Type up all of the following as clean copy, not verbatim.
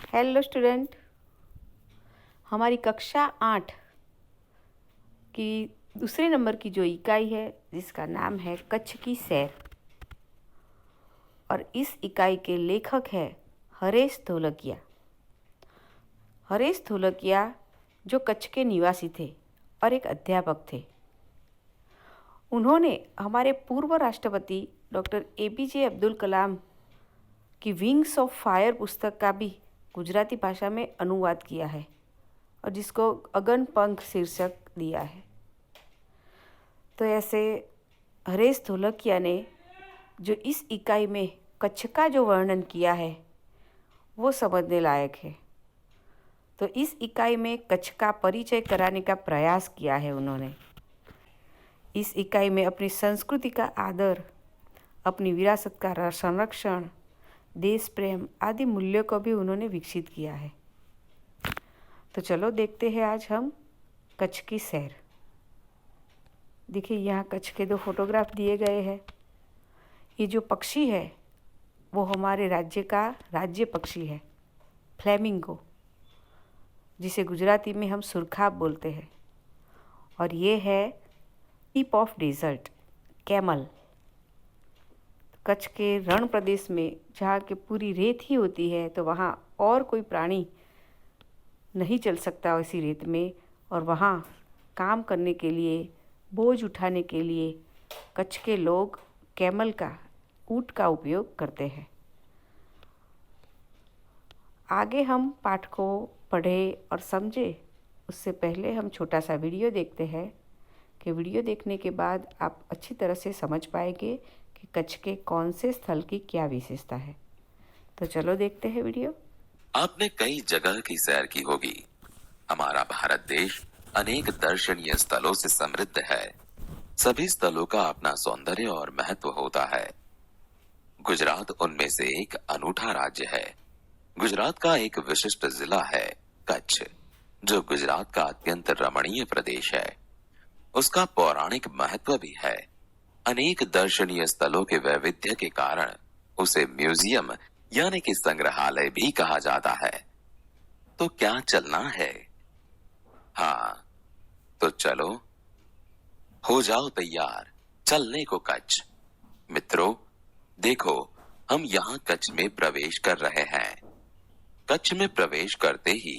Hello student, हमारी कक्षा 8 की दूसरे नंबर की जो इकाई है जिसका नाम है कच्छ की सैर, और इस इकाई के लेखक है हरेश ढोलकिया। हरेश ढोलकिया जो कच्छ के निवासी थे और एक अध्यापक थे। उन्होंने हमारे पूर्व राष्ट्रपति डॉक्टर APJ अब्दुल कलाम की विंग्स ऑफ फायर पुस्तक का भी गुजराती भाषा में अनुवाद किया है और जिसको अगन पंख शीर्षक दिया है। तो ऐसे हरेश ढोलकिया ने जो इस इकाई में कच्छ का जो वर्णन किया है वो समझने लायक है। तो इस इकाई में कच्छ का परिचय कराने का प्रयास किया है उन्होंने। इस इकाई में अपनी संस्कृति का आदर, अपनी विरासत का संरक्षण, देश प्रेम आदि मूल्यों को भी उन्होंने विकसित किया है। तो चलो देखते हैं आज हम कच्छ की सैर। देखिए यहाँ कच्छ के 2 फोटोग्राफ दिए गए हैं। ये जो पक्षी है वो हमारे राज्य का राज्य पक्षी है, फ्लेमिंगो, जिसे गुजराती में हम सुरखाब बोलते हैं। और ये है tip of desert, camel. Kutch के रण प्रदेश में जहाँ के पूरी रेत ही होती है तो वहाँ और कोई प्राणी नहीं चल सकता उसी रेत में, और वहाँ काम करने के लिए, बोझ उठाने के लिए कच्छ के लोग कैमल का, ऊँट का उपयोग करते हैं। आगे हम पाठ को पढ़े और समझे उससे पहले हम छोटा सा वीडियो देखते हैं कि वीडियो देखने के बाद आप अच्छी तरह से समझ पाएंगे कि कच्छ के कौन से स्थल की क्या विशेषता है। तो चलो देखते हैं वीडियो। आपने कई जगह की सैर की होगी। हमारा भारत देश अनेक दर्शनीय स्थलों से समृद्ध है। सभी स्थलों का अपना सौंदर्य और महत्व होता है। गुजरात उनमें से एक अनूठा राज्य है। गुजरात का एक विशिष्ट जिला है कच्छ, जो गुजरात का अत्यंत रमणीय प्रदेश है। उसका पौराणिक महत्व भी है। अनेक दर्शनीय स्थलों के वैविध्य के कारण उसे म्यूजियम यानी कि संग्रहालय भी कहा जाता है। तो क्या चलना है? हाँ, तो चलो, हो जाओ तैयार चलने को कच्छ। मित्रों, देखो, हम यहाँ कच्छ में प्रवेश कर रहे हैं। कच्छ में प्रवेश करते ही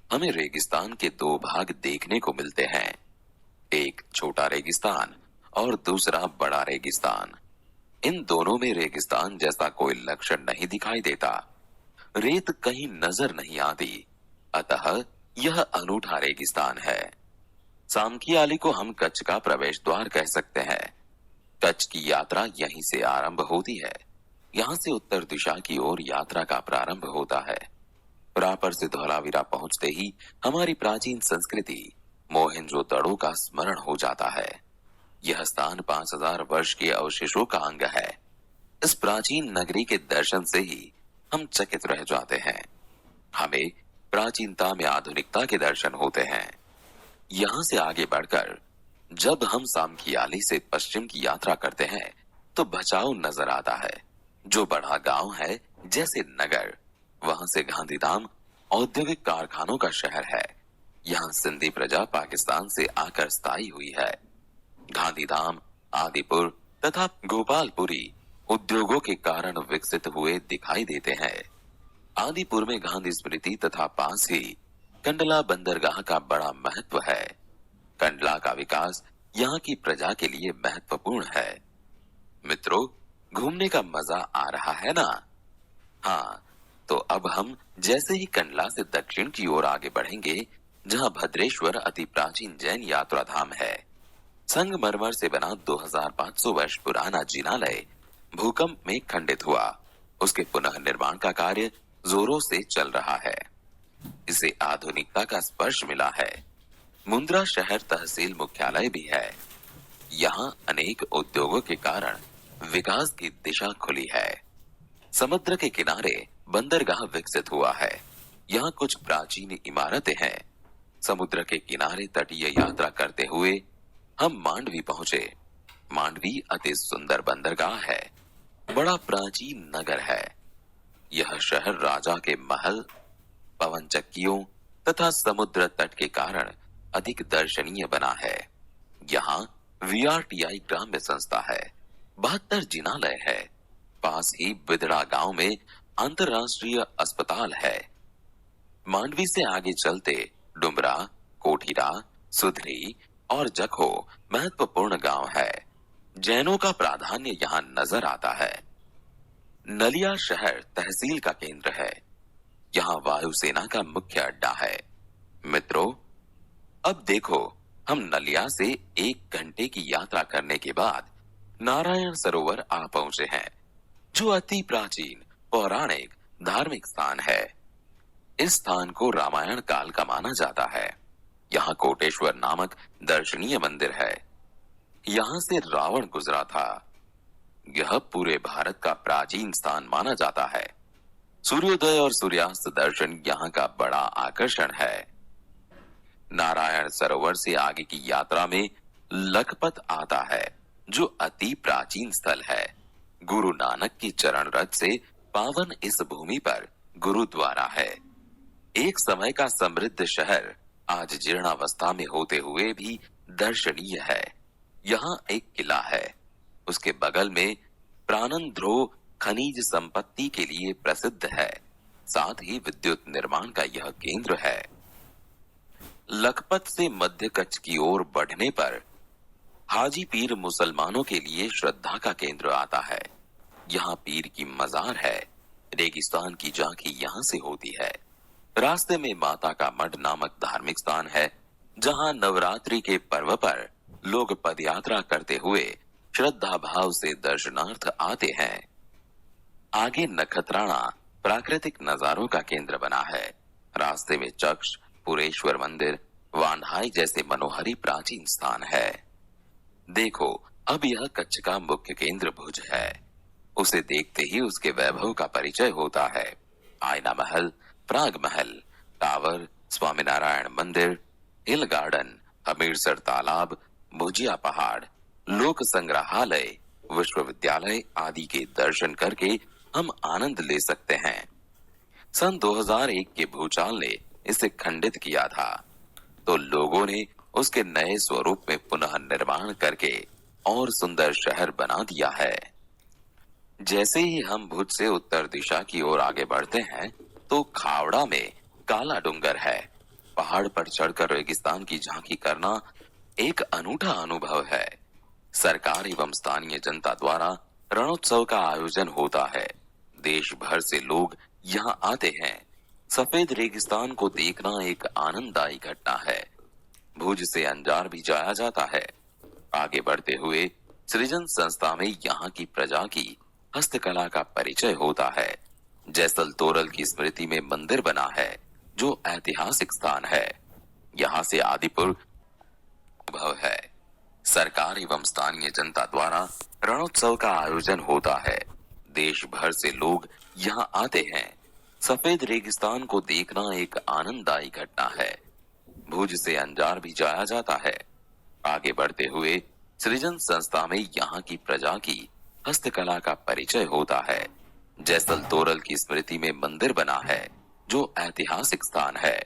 हमें रेगिस्तान के 2 भाग देखने को मिलते हैं, एक छोटा रेगिस्तान और दूसरा बड़ा रेगिस्तान। इन दोनों में रेगिस्तान जैसा कोई लक्षण नहीं दिखाई देता। रेत कहीं नजर नहीं आती, अतः यह अनूठा रेगिस्तान है। सामखियाली को हम कच्छ का प्रवेश द्वार कह सकते हैं। कच्छ की यात्रा यहीं से आरंभ होती है। यहाँ से उत्तर दिशा की ओर यात्रा का प्रारंभ होता है। रापर से धौलावीरा पहुंचते ही हमारी प्राचीन संस्कृति मोहेंजोदड़ो का स्मरण हो जाता है। यह स्थान 5000 वर्ष के अवशेषों का अंग है। इस प्राचीन नगरी के दर्शन से ही हम चकित रह जाते हैं। हमें प्राचीनता में आधुनिकता के दर्शन होते हैं। यहाँ से आगे बढ़कर जब हम सामखियाली से पश्चिम की यात्रा करते हैं तो भचाऊ नजर आता है, जो बड़ा गांव है जैसे नगर। वहां से गांधीधाम औद्योगिक कारखानों का शहर है। यहाँ सिंधी प्रजा पाकिस्तान से आकर स्थायी हुई है। गांधीधाम, आदिपुर तथा गोपालपुरी उद्योगों के कारण विकसित हुए दिखाई देते हैं। आदिपुर में गांधी स्मृति तथा पास ही कंडला बंदरगाह का बड़ा महत्व है। कंडला का विकास यहाँ की प्रजा के लिए महत्वपूर्ण है। मित्रों, घूमने का मजा आ रहा है ना? हाँ, तो अब हम जैसे ही कंडला से दक्षिण की ओर आगे बढ़ेंगे, जहाँ भद्रेश्वर अति प्राचीन जैन यात्रा धाम है। संगमरमर से बना 2500 वर्ष पुराना जिनालय भूकंप में खंडित हुआ। उसके पुनः निर्माण का कार्य जोरों से चल रहा है। इसे आधुनिकता का स्पर्श मिला है। मुंद्रा शहर तहसील मुख्यालय भी है। यहाँ अनेक उद्योगों के कारण विकास की दिशा खुली है। समुद्र के किनारे बंदरगाह विकसित हुआ है। यहाँ कुछ प्राचीन इमारतें हैं। समुद्र के किनारे तटीय यात्रा करते हुए हम मांडवी पहुंचे। मांडवी अति सुंदर बंदरगाह है। बड़ा प्राचीन नगर है। यह शहर राजा के महल पवन चक्कियों तथा समुद्र तट के कारण अधिक दर्शनीय बना है। यहाँ VRTI ग्राम्य संस्था है, 72 जिनालय है, पास ही बिदड़ा गांव में अंतर्राष्ट्रीय अस्पताल है। मांडवी से आगे चलते डुमरा, कोठीरा, सुधरी और जखो महत्वपूर्ण गांव है। जैनों का प्राधान्य यहाँ नजर आता है। नलिया शहर तहसील का केंद्र है। यहाँ वायुसेना का मुख्य अड्डा है। मित्रों, अब देखो, हम नलिया से 1 घंटे की यात्रा करने के बाद नारायण सरोवर आ पहुंचे हैं, जो अति प्राचीन पौराणिक धार्मिक स्थान है। इस स्थान को रामायण काल का माना जाता है। यहाँ कोटेश्वर नामक दर्शनीय मंदिर है। यहाँ से रावण गुजरा था। यह पूरे भारत का प्राचीन स्थान माना जाता है। सूर्योदय और सूर्यास्त दर्शन यहाँ का बड़ा आकर्षण है। नारायण सरोवर से आगे की यात्रा में लखपत आता है, जो अति प्राचीन स्थल है। गुरु नानक की चरण रज से पावन इस भूमि पर गुरुद्वारा है। एक समय का समृद्ध शहर आज जीर्णावस्था में होते हुए भी दर्शनीय है। यहाँ एक किला है। उसके बगल में प्राणंध्रो खनिज संपत्ति के लिए प्रसिद्ध है। साथ ही विद्युत निर्माण का यह केंद्र है। लखपत से मध्य कच्छ की ओर बढ़ने पर हाजी पीर मुसलमानों के लिए श्रद्धा का केंद्र आता है। यहाँ पीर की मजार है। रेगिस्तान की झांकी यहाँ से होती है। रास्ते में माता का मठ नामक धार्मिक स्थान है, जहाँ नवरात्रि के पर्व पर लोग पदयात्रा करते हुए श्रद्धा भाव से दर्शनार्थ आते हैं। आगे नखत्राणा प्राकृतिक नजारों का केंद्र बना है। रास्ते में चक्ष, पुरेश्वर मंदिर, वांढाई जैसे मनोहरी प्राचीन स्थान है। देखो, अब यह कच्छ का मुख्य केंद्र भुज है। उसे देखते ही उसके वैभव का परिचय होता है। आयना महल, प्राग महल, टावर, स्वामीनारायण मंदिर, हिल गार्डन, हमीरसर तालाब, भुजिया पहाड़, लोक संग्रहालय, विश्वविद्यालय आदि के दर्शन करके हम आनंद ले सकते हैं। सन 2001 के भूचाल ने इसे खंडित किया था, तो लोगों ने उसके नए स्वरूप में पुनः निर्माण करके और सुंदर शहर बना दिया है। जैसे ही हम भुज से उत्तर दिशा की ओर आगे बढ़ते हैं, तो खावड़ा में काला डूंगर है। पहाड़ पर चढ़कर रेगिस्तान की झांकी करना एक अनूठा अनुभव है। सरकार एवं स्थानीय जनता द्वारा रणोत्सव का आयोजन होता है। देश भर से लोग यहाँ आते हैं। सफेद रेगिस्तान को देखना एक आनंददायी घटना है। भुज से अंजार भी जाया जाता है। आगे बढ़ते हुए सृजन संस्था में यहाँ की प्रजा की हस्तकला का परिचय होता है। जैसल तोरल की स्मृति में मंदिर बना है, जो ऐतिहासिक स्थान है। यहाँ से आदिपुर भव है। सरकार एवं स्थानीय जनता द्वारा रणोत्सव का आयोजन होता है। देश भर से लोग यहाँ आते हैं। सफेद रेगिस्तान को देखना एक आनंददायी घटना है। भुज से अंजार भी जाया जाता है। आगे बढ़ते हुए सृजन संस्था में यहाँ की प्रजा की हस्तकला का परिचय होता है। जैसल तोरल की स्मृति में मंदिर बना है, जो ऐतिहासिक स्थान है।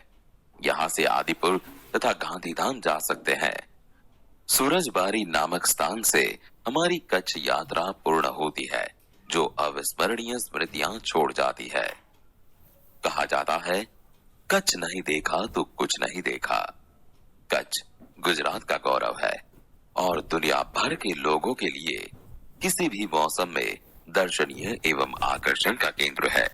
यहाँ से आदिपुर तथा गांधीधाम जा सकते हैं। सूरजबारी नामक स्थान से हमारी कच्छ यात्रा पूर्ण होती है, जो अविस्मरणीय स्मृतियां छोड़ जाती है। कहा जाता है, कच्छ नहीं देखा तो कुछ नहीं देखा। कच्छ गुजरात का गौरव है और दुनिया भर के लोगों के लिए किसी भी मौसम में दर्शनीय एवं आकर्षण का केंद्र है।